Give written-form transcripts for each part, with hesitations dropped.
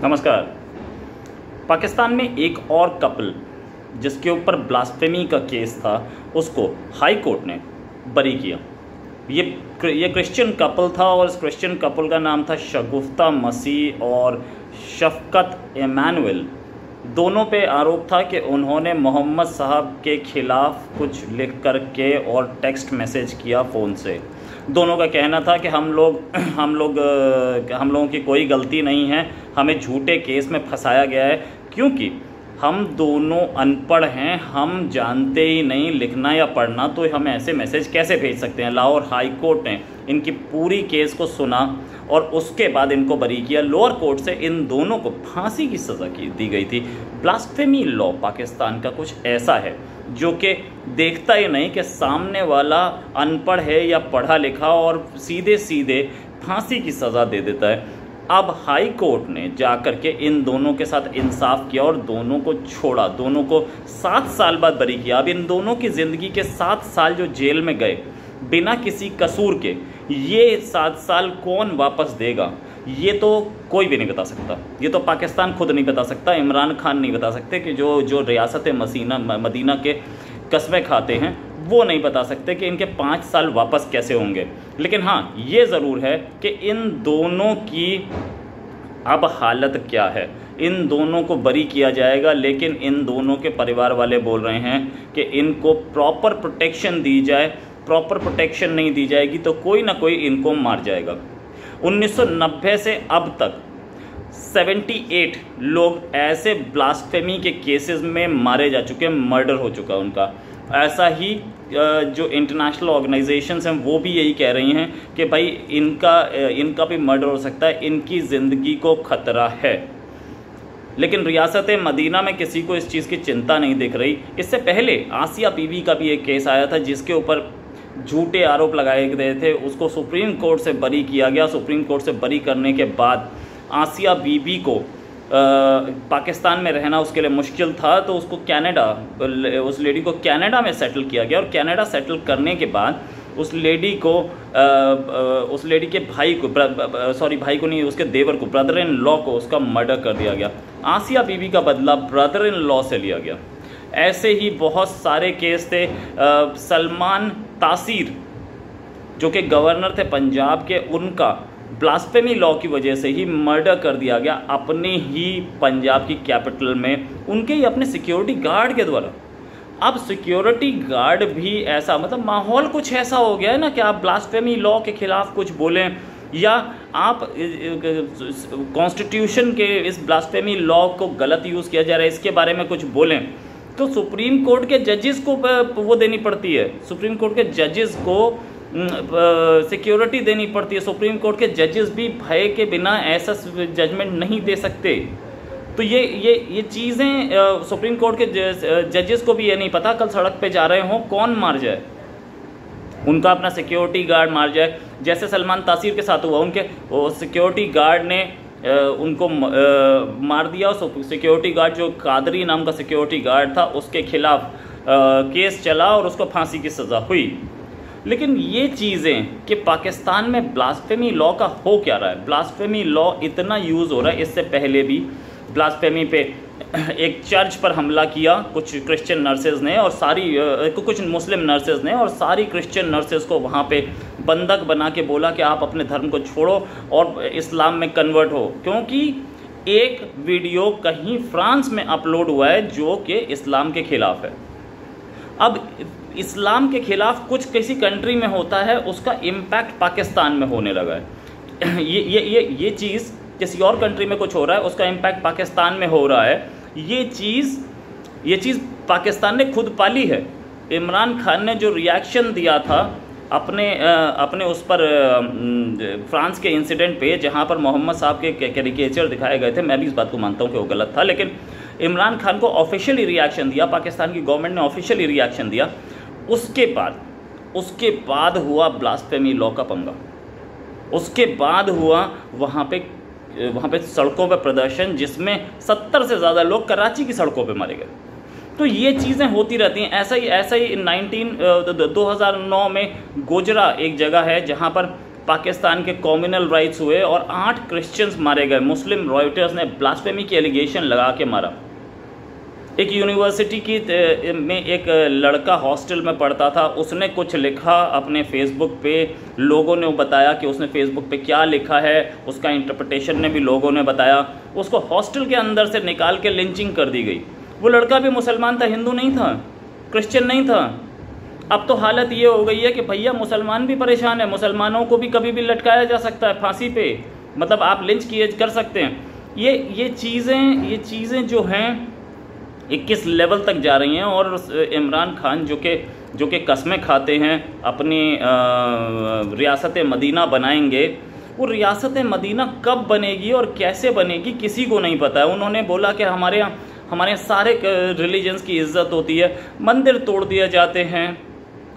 नमस्कार। पाकिस्तान में एक और कपल जिसके ऊपर ब्लास्फेमी का केस था उसको हाई कोर्ट ने बरी किया। ये क्रिश्चियन कपल था और इस क्रिश्चियन कपल का नाम था शगुफ्ता मसीह और शफकत एमानुएल। दोनों पे आरोप था कि उन्होंने मोहम्मद साहब के ख़िलाफ़ कुछ लिख कर के और टेक्स्ट मैसेज किया फ़ोन से। दोनों का कहना था कि हम लोगों की कोई गलती नहीं है, हमें झूठे केस में फंसाया गया है क्योंकि हम दोनों अनपढ़ हैं, हम जानते ही नहीं लिखना या पढ़ना, तो हम ऐसे मैसेज कैसे भेज सकते हैं। लाहौर हाई कोर्ट ने इनकी पूरी केस को सुना और उसके बाद इनको बरी किया। लोअर कोर्ट से इन दोनों को फांसी की सज़ा दी गई थी। ब्लास्फेमी लॉ पाकिस्तान का कुछ ऐसा है जो कि देखता ही नहीं कि सामने वाला अनपढ़ है या पढ़ा लिखा और सीधे सीधे फांसी की सज़ा दे देता है। अब हाई कोर्ट ने जाकर के इन दोनों के साथ इंसाफ किया और दोनों को छोड़ा, दोनों को 7 साल बाद बरी किया। अब इन दोनों की ज़िंदगी के 7 साल जो जेल में गए बिना किसी कसूर के, ये 7 साल कौन वापस देगा, ये तो कोई भी नहीं बता सकता। ये तो पाकिस्तान खुद नहीं बता सकता, इमरान खान नहीं बता सकते कि जो रियासत मदीना के कस्बें खाते हैं वो नहीं बता सकते कि इनके 5 साल वापस कैसे होंगे। लेकिन हाँ, ये ज़रूर है कि इन दोनों की अब हालत क्या है। इन दोनों को बरी किया जाएगा, लेकिन इन दोनों के परिवार वाले बोल रहे हैं कि इनको प्रॉपर प्रोटेक्शन दी जाए। प्रॉपर प्रोटेक्शन नहीं दी जाएगी तो कोई ना कोई इनको मार जाएगा। 1990 से अब तक 78 लोग ऐसे ब्लास्फेमी के केसेस में मारे जा चुके हैं, मर्डर हो चुका उनका। ऐसा ही जो इंटरनेशनल ऑर्गेनाइजेशंस हैं वो भी यही कह रही हैं कि भाई इनका भी मर्डर हो सकता है, इनकी ज़िंदगी को ख़तरा है। लेकिन रियासत मदीना में किसी को इस चीज़ की चिंता नहीं दिख रही। इससे पहले आसिया बीबी का भी एक केस आया था जिसके ऊपर झूठे आरोप लगाए गए थे, उसको सुप्रीम कोर्ट से बरी किया गया। सुप्रीम कोर्ट से बरी करने के बाद आसिया बीबी को पाकिस्तान में रहना उसके लिए मुश्किल था, तो उसको उस लेडी को कनाडा में सेटल किया गया और कनाडा सेटल करने के बाद उस लेडी के भाई को नहीं, उसके देवर को, ब्रदर इन लॉ को, उसका मर्डर कर दिया गया। आसिया बीबी का बदला ब्रदर इन लॉ से लिया गया। ऐसे ही बहुत सारे केस थे। सलमान तासीर जो कि गवर्नर थे पंजाब के, उनका ब्लास्फेमी लॉ की वजह से ही मर्डर कर दिया गया अपने ही पंजाब की कैपिटल में, उनके ही अपने सिक्योरिटी गार्ड के द्वारा। अब सिक्योरिटी गार्ड भी ऐसा, मतलब माहौल कुछ ऐसा हो गया है ना कि आप ब्लास्फेमी लॉ के ख़िलाफ़ कुछ बोलें या आप कॉन्स्टिट्यूशन के इस ब्लास्फेमी लॉ को गलत यूज़ किया जा रहा है इसके बारे में कुछ बोलें तो सुप्रीम कोर्ट के जजेस को वो देनी पड़ती है। सुप्रीम कोर्ट के जजेस को सिक्योरिटी देनी पड़ती है। सुप्रीम कोर्ट के जजेस भी भय के बिना ऐसा जजमेंट नहीं दे सकते। तो ये चीज़ें सुप्रीम कोर्ट के जजेस को भी ये नहीं पता कल सड़क पे जा रहे हों कौन मार जाए, उनका अपना सिक्योरिटी गार्ड मार जाए। जैसे सलमान तासीर के साथ हुआ, उनके सिक्योरिटी गार्ड ने उनको मार दिया। सिक्योरिटी गार्ड जो कादरी नाम का सिक्योरिटी गार्ड था उसके खिलाफ केस चला और उसको फांसी की सज़ा हुई। लेकिन ये चीज़ें कि पाकिस्तान में ब्लास्फेमी लॉ का हो क्या रहा है। ब्लास्फेमी लॉ इतना यूज़ हो रहा है, इससे पहले भी ब्लास्फेमी पे एक चर्च पर हमला किया कुछ क्रिश्चियन नर्सेज ने और कुछ मुस्लिम नर्सेज ने, और सारी क्रिश्चियन नर्सेज को वहाँ पे बंधक बना के बोला कि आप अपने धर्म को छोड़ो और इस्लाम में कन्वर्ट हो, क्योंकि एक वीडियो कहीं फ्रांस में अपलोड हुआ है जो कि इस्लाम के ख़िलाफ़ है। अब इस्लाम के ख़िलाफ़ कुछ किसी कंट्री में होता है, उसका इम्पैक्ट पाकिस्तान में होने लगा है। ये चीज़ किसी और कंट्री में कुछ हो रहा है, उसका इम्पैक्ट पाकिस्तान में हो रहा है। ये चीज़ पाकिस्तान ने खुद पाली है। इमरान खान ने जो रिएक्शन दिया था अपने उस पर फ्रांस के इंसिडेंट पे जहाँ पर मोहम्मद साहब के कैरिकेचर दिखाए गए थे, मैं भी इस बात को मानता हूँ कि वो गलत था, लेकिन इमरान खान को ऑफिशियली रिएक्शन दिया, पाकिस्तान की गवर्नमेंट ने ऑफिशियली रिएक्शन दिया। उसके बाद हुआ ब्लास्फेमी लॉ का पंगा। उसके बाद हुआ वहाँ पे सड़कों पर प्रदर्शन जिसमें 70 से ज़्यादा लोग कराची की सड़कों पे मारे गए। तो ये चीज़ें होती रहती हैं। ऐसा ही 2009 में गोजरा एक जगह है जहाँ पर पाकिस्तान के कम्युनल राइट्स हुए और 8 क्रिश्चियंस मारे गए। मुस्लिम रॉयटर्स ने ब्लास्फेमी की एलिगेशन लगा के मारा। एक यूनिवर्सिटी की में एक लड़का हॉस्टल में पढ़ता था, उसने कुछ लिखा अपने फेसबुक पे, लोगों ने बताया कि उसने फेसबुक पे क्या लिखा है, उसका इंटरप्रिटेशन ने भी लोगों ने बताया। उसको हॉस्टल के अंदर से निकाल के लिंचिंग कर दी गई। वो लड़का भी मुसलमान था, हिंदू नहीं था, क्रिश्चियन नहीं था। अब तो हालत ये हो गई है कि भैया मुसलमान भी परेशान है, मुसलमानों को भी कभी भी लटकाया जा सकता है फांसी पे, मतलब आप लिंच किए कर सकते हैं। ये चीज़ें जो हैं 21 लेवल तक जा रही हैं। और इमरान खान जो कि कस्में खाते हैं अपनी रियासत मदीना बनाएंगे, वो रियासत मदीना कब बनेगी और कैसे बनेगी किसी को नहीं पता है। उन्होंने बोला कि हमारे यहाँ सारे रिलीजन्स की इज्जत होती है, मंदिर तोड़ दिए जाते हैं,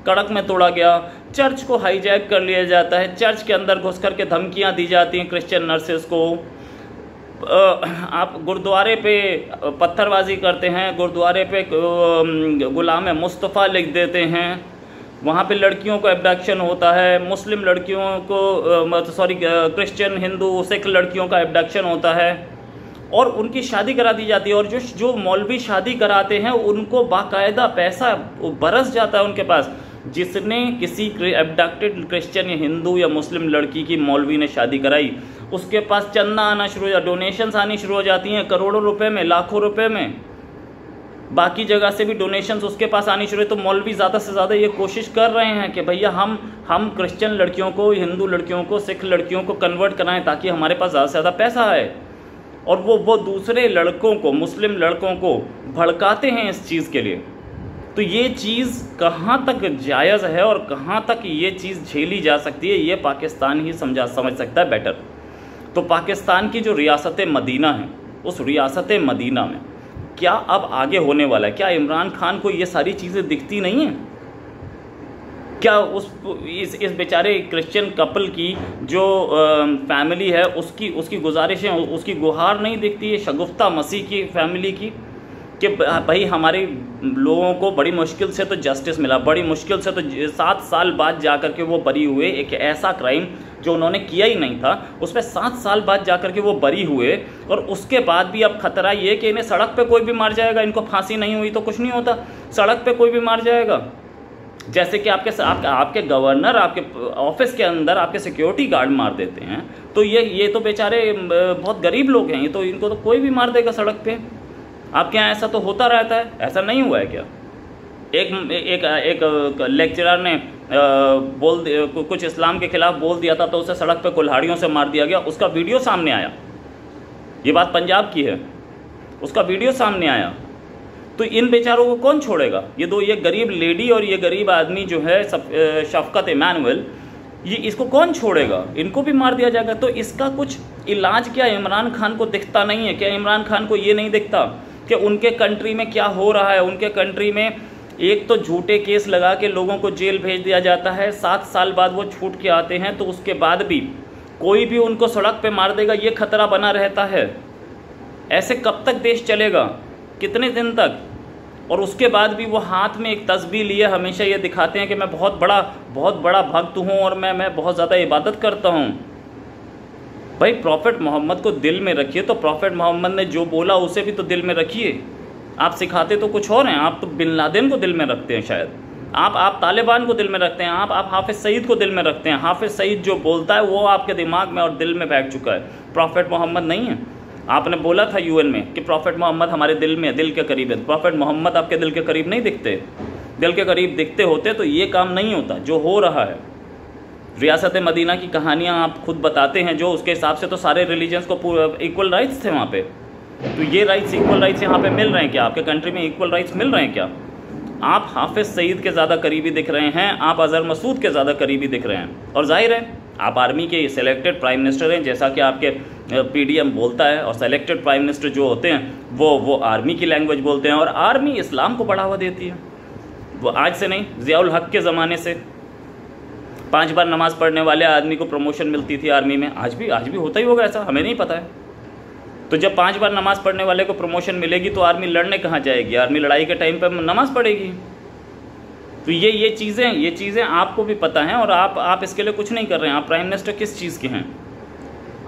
कड़क में तोड़ा गया, चर्च को हाईजैक कर लिया जाता है, चर्च के अंदर घुस कर के धमकियाँ दी जाती हैं क्रिश्चियन नर्सेस को, आप गुरुद्वारे पे पत्थरबाजी करते हैं, गुरुद्वारे पे गुलाम मुस्तफ़ा लिख देते हैं, वहाँ पे लड़कियों को एब्डक्शन होता है, मुस्लिम लड़कियों को क्रिश्चियन हिंदू सिख लड़कियों का एब्डक्शन होता है और उनकी शादी करा दी जाती है। और जो मौलवी शादी कराते हैं उनको बाकायदा पैसा बरस जाता है उनके पास। जिसने किसी एब्डक्टेड क्रिश्चियन या हिंदू या मुस्लिम लड़की की मौलवी ने शादी कराई, उसके पास चंदा आना शुरू हो जाता, डोनेशंस आनी शुरू हो जाती हैं, करोड़ों रुपए में, लाखों रुपए में, बाकी जगह से भी डोनेशंस उसके पास आनी शुरू है। तो मौलवी ज़्यादा से ज़्यादा ये कोशिश कर रहे हैं कि भैया हम क्रिश्चियन लड़कियों को, हिंदू लड़कियों को, सिख लड़कियों को कन्वर्ट कराएं ताकि हमारे पास ज़्यादा से ज़्यादा पैसा आए। और वो दूसरे लड़कों को, मुस्लिम लड़कों को भड़काते हैं इस चीज़ के लिए। तो ये चीज़ कहाँ तक जायज़ है और कहाँ तक ये चीज़ झेली जा सकती है, ये पाकिस्तान ही समझ सकता है बेटर। तो पाकिस्तान की जो रियासत मदीना है, उस रियासत मदीना में क्या अब आगे होने वाला है? क्या इमरान खान को ये सारी चीज़ें दिखती नहीं हैं? क्या इस बेचारे क्रिश्चियन कपल की जो फैमिली है उसकी गुजारिशें, उसकी गुहार नहीं दिखती है शगुफ्ता मसीह की फैमिली की कि भाई हमारे लोगों को बड़ी मुश्किल से तो जस्टिस मिला, बड़ी मुश्किल से तो 7 साल बाद जा कर के वो बरी हुए। एक ऐसा क्राइम जो उन्होंने किया ही नहीं था, उस पर 7 साल बाद जा कर के वो बरी हुए। और उसके बाद भी अब खतरा ये कि इन्हें सड़क पे कोई भी मार जाएगा, इनको फांसी नहीं हुई तो कुछ नहीं होता, सड़क पे कोई भी मार जाएगा। जैसे कि आपके गवर्नर आपके ऑफिस के अंदर आपके सिक्योरिटी गार्ड मार देते हैं, तो ये तो बेचारे बहुत गरीब लोग हैं, ये तो इनको तो कोई भी मार देगा सड़क पे। आपके यहाँ ऐसा तो होता रहता है, ऐसा नहीं हुआ है क्या? एक लेक्चरर ने कुछ इस्लाम के खिलाफ बोल दिया था तो उसे सड़क पे कुल्हाड़ियों से मार दिया गया, उसका वीडियो सामने आया। ये बात पंजाब की है, उसका वीडियो सामने आया। तो इन बेचारों को कौन छोड़ेगा? ये गरीब लेडी और ये गरीब आदमी जो है शफकत इमानुएल, ये इसको कौन छोड़ेगा? इनको भी मार दिया जाएगा। तो इसका कुछ इलाज क्या इमरान खान को दिखता नहीं है? क्या इमरान खान को ये नहीं दिखता कि उनके कंट्री में क्या हो रहा है? उनके कंट्री में एक तो झूठे केस लगा के लोगों को जेल भेज दिया जाता है, 7 साल बाद वो छूट के आते हैं, तो उसके बाद भी कोई भी उनको सड़क पे मार देगा, ये खतरा बना रहता है। ऐसे कब तक देश चलेगा? कितने दिन तक? और उसके बाद भी वो हाथ में एक तस्बीह लिए हमेशा ये दिखाते हैं कि मैं बहुत बड़ा भक्त हूँ और मैं बहुत ज़्यादा इबादत करता हूँ। भाई प्रॉफेट मोहम्मद को दिल में रखिए। तो प्रॉफेट मोहम्मद ने जो बोला उसे भी तो दिल में रखिए। आप सिखाते तो कुछ और हैं, आप तो बिन लादेन को दिल में रखते हैं, शायद आप तालिबान को दिल में रखते हैं, आप हाफिज़ सईद को दिल में रखते हैं। हाफिज़ सईद जो बोलता है वो आपके दिमाग में और दिल में बैठ चुका है, प्रॉफेट मोहम्मद नहीं है। आपने बोला था यूएन में कि प्रॉफेट मोहम्मद हमारे दिल में, दिल के करीब है। प्रॉफेट मोहम्मद आपके दिल के करीब नहीं दिखते। दिल के करीब दिखते होते तो ये काम नहीं होता जो हो रहा है। रियासत मदीना की कहानियाँ आप खुद बताते हैं, जो उसके हिसाब से तो सारे रिलीजन्स को इक्वल राइट्स थे वहाँ पे। तो ये राइट्स, इक्वल राइट्स यहाँ पे मिल रहे हैं क्या? आपके कंट्री में इक्वल राइट्स मिल रहे हैं क्या? आप हाफिज़ सईद के ज़्यादा करीबी दिख रहे हैं, आप अज़हर मसूद के ज़्यादा करीबी दिख रहे हैं। और जाहिर है आप आर्मी के सेलेक्टेड प्राइम मिनिस्टर हैं, जैसा कि आपके पीडीएम बोलता है। और सेलेक्टेड प्राइम मिनिस्टर जो होते हैं वो आर्मी की लैंग्वेज बोलते हैं। और आर्मी इस्लाम को बढ़ावा देती है। वो आज से नहीं, ज़ियाउल हक के ज़माने से 5 बार नमाज़ पढ़ने वाले आदमी को प्रमोशन मिलती थी आर्मी में। आज भी होता ही होगा ऐसा, हमें नहीं पता है। तो जब 5 बार नमाज़ पढ़ने वाले को प्रमोशन मिलेगी तो आर्मी लड़ने कहाँ जाएगी? आर्मी लड़ाई के टाइम पर नमाज़ पढ़ेगी। तो ये चीज़ें आपको भी पता हैं और आप इसके लिए कुछ नहीं कर रहे हैं। आप प्राइम मिनिस्टर किस चीज़ के हैं?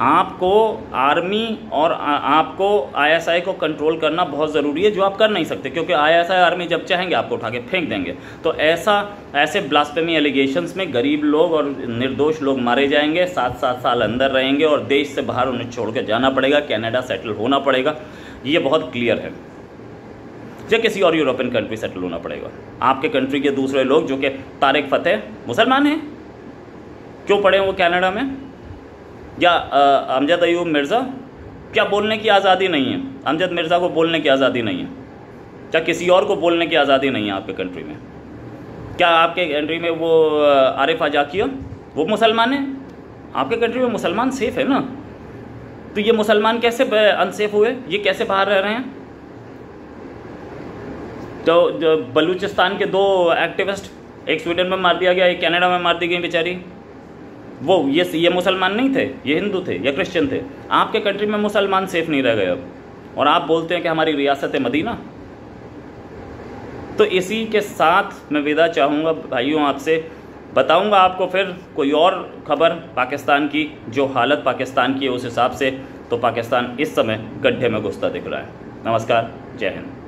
आपको आर्मी और आपको आईएसआई को कंट्रोल करना बहुत ज़रूरी है, जो आप कर नहीं सकते, क्योंकि आईएसआई आर्मी जब चाहेंगे आपको उठा के फेंक देंगे। तो ऐसे ब्लास्फेमी एलिगेशंस में गरीब लोग और निर्दोष लोग मारे जाएंगे, 7-7 साल अंदर रहेंगे और देश से बाहर उन्हें छोड़ के जाना पड़ेगा, कनाडा सेटल होना पड़ेगा। ये बहुत क्लियर है। या किसी और यूरोपियन कंट्री सेटल होना पड़ेगा। आपके कंट्री के दूसरे लोग जो कि तारिक फतेह मुसलमान हैं, क्यों पड़े हैं वो कनाडा में? या अमजद अयूब मिर्ज़ा, क्या बोलने की आज़ादी नहीं है? अमजद मिर्ज़ा को बोलने की आज़ादी नहीं है? क्या किसी और को बोलने की आज़ादी नहीं है आपके कंट्री में? क्या आपके कंट्री में वो आरिफ आजाकिया वो मुसलमान है? आपके कंट्री में मुसलमान सेफ़ है ना? तो ये मुसलमान कैसे अनसेफ हुए? ये कैसे बाहर रह रहे हैं? तो बलूचिस्तान के 2 एक्टिविस्ट, एक स्वीडन में मार दिया गया, एक कनाडा में मार दी गई बेचारी। वो ये मुसलमान नहीं थे, ये हिंदू थे या क्रिश्चियन थे। आपके कंट्री में मुसलमान सेफ नहीं रह गए अब, और आप बोलते हैं कि हमारी रियासत है मदीना। तो इसी के साथ मैं विदा चाहूँगा भाइयों, आपसे बताऊँगा आपको फिर कोई और खबर पाकिस्तान की, जो हालत पाकिस्तान की है उस हिसाब से। तो पाकिस्तान इस समय गड्ढे में घुसता दिख रहा है। नमस्कार, जय हिंद।